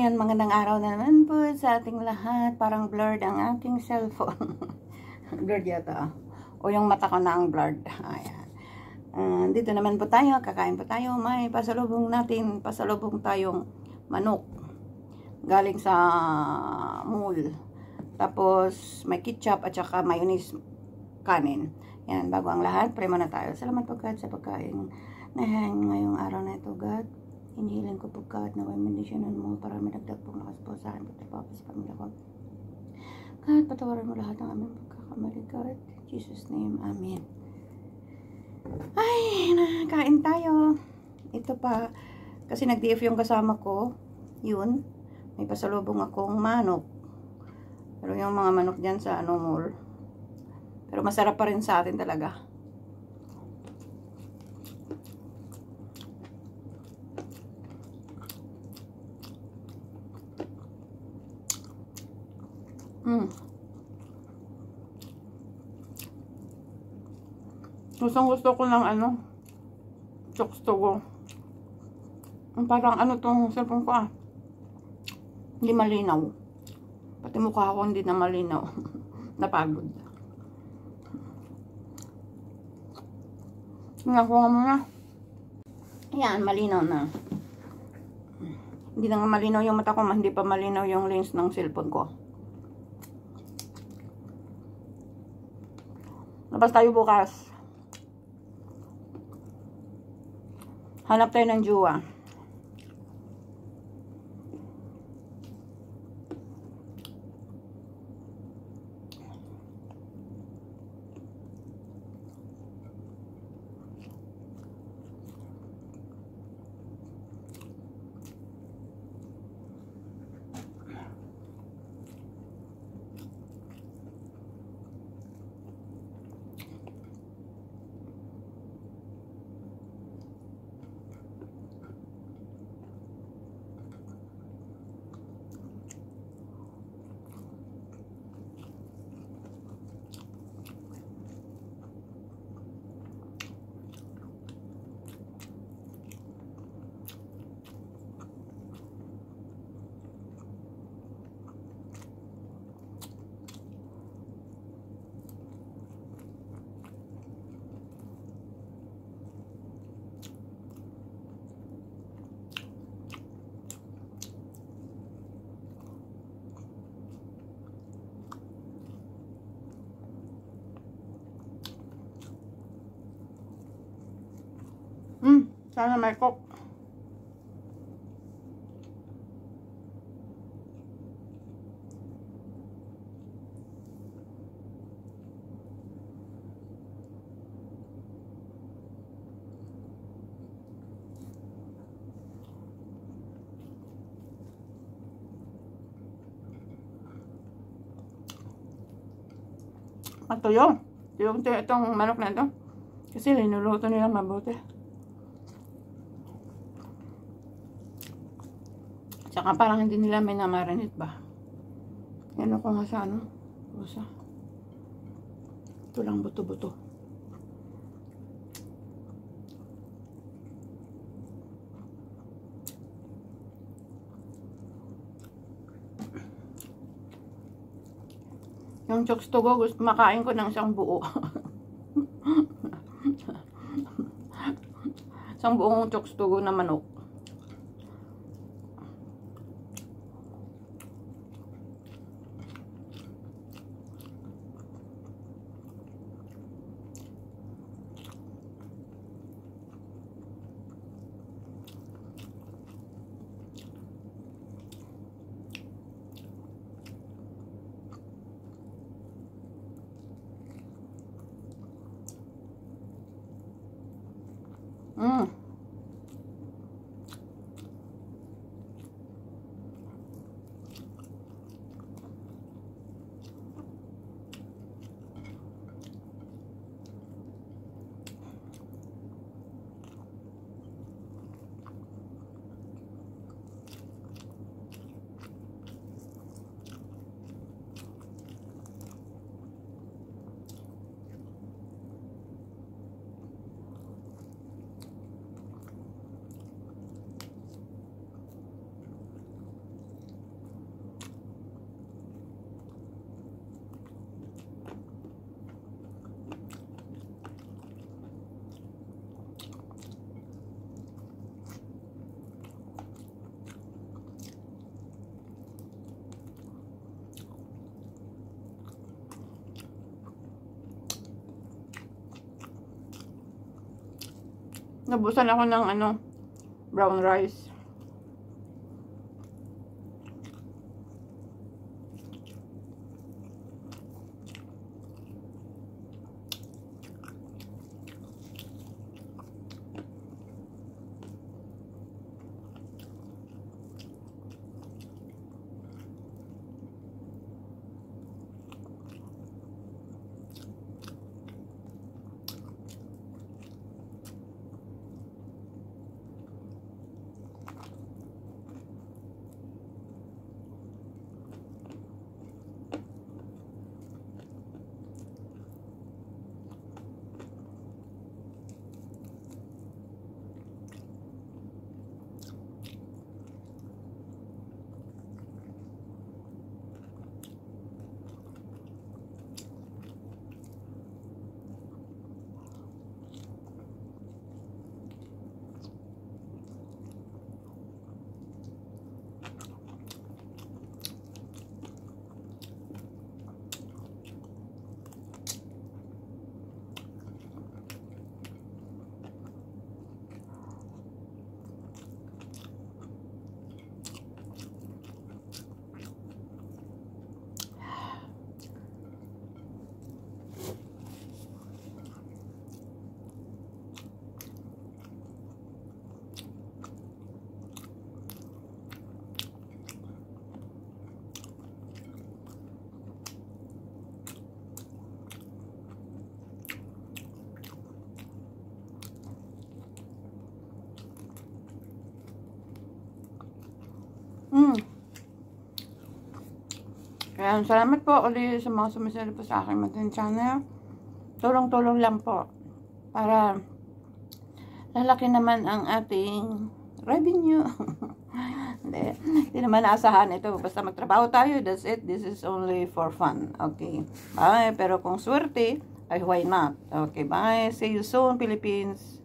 Ayan, magandang araw na naman po sa ating lahat. Parang blurred ang aking cellphone. Blurred yata. O yung mata ko na ang blurred. Ayan. Dito naman po tayo. Kakain po tayo. May pasalubong natin. Pasalubong tayong manok. Galing sa mall. Tapos may ketchup at saka mayonnaise kanin. Yan, bago ang lahat. Pray muna tayo. Salamat po God sa pagkain na ngayong araw na ito, God. Hinihilan ko po God na may mendisyonan mo para madagdag pong lakas po sa akin po sa pamilya ko. God, patawaran mo lahat ng aming pagkakamali, God. In Jesus' name, Amen. Ay, nakain tayo. Ito pa, kasi nag-DF yung kasama ko. Yun, may pasalubong akong manok. Pero yung mga manok dyan sa mall. Pero masarap pa rin sa atin talaga. Gusto ko ng chokes to go. Parang tong cellphone ko hindi malinaw. Pati mukha ko hindi na malinaw. Napagod. Nakuha mo na. Ayan, malinaw na. Hindi na malinaw yung mata ko, hindi pa malinaw yung lens ng cellphone ko. Labas tayo bukas. Hanap tayo ng jowa. Sana may coke. Matuyo. Itong manok na ito. Kasi linuluto nila mabuti. Tsaka parang hindi nila may namarinate ba. Yan ako nga sa pusa. Ito lang buto-buto. Yung chokes to go, makain ko ng isang buo. Isang buong chokes to go na manok. Nabusan ako ng brown rice. Kaya salamat po ulit sa mga sumasali po sa aking Matin channel. Tulong-tulong lang po para lalaki naman ang ating revenue. Hindi naman naasahan ito. Basta magtrabaho tayo, that's it. This is only for fun. Okay. Bye. Pero kung swerte, ay why not? Okay, bye. See you soon, Philippines.